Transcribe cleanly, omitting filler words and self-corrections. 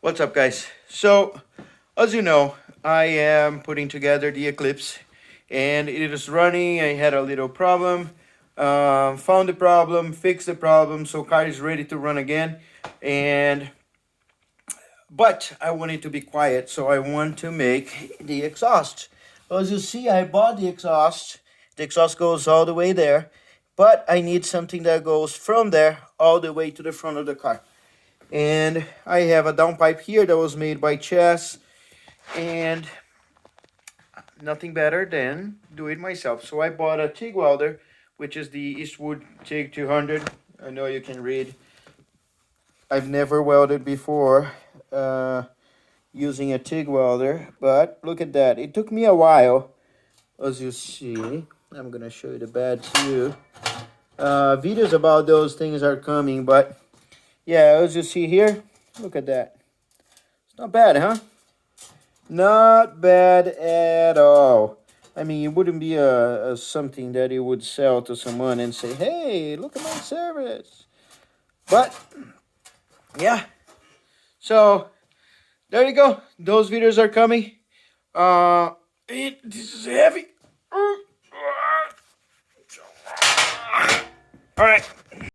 What's up, guys? So, as you know, I am putting together the Eclipse and it is running. I had a little problem, found the problem, fixed the problem, so car is ready to run again. But I want it to be quiet, so I want to make the exhaust. As you see, I bought the exhaust. The exhaust goes all the way there, but I need something that goes from there all the way to the front of the car. And I have a downpipe here that was made by Chess, and nothing better than do it myself. So I bought a TIG welder, which is the Eastwood TIG 200. I know you can read. I've never welded before using a TIG welder, but look at that. It took me a while, as you see. I'm gonna show you the bed too. Videos about those things are coming, but yeah, as you see here, look at that. It's not bad, huh? Not bad at all. I mean, it wouldn't be something that you would sell to someone and say, hey, look at my service. But, yeah. So, there you go. Those videos are coming. This is heavy. All right.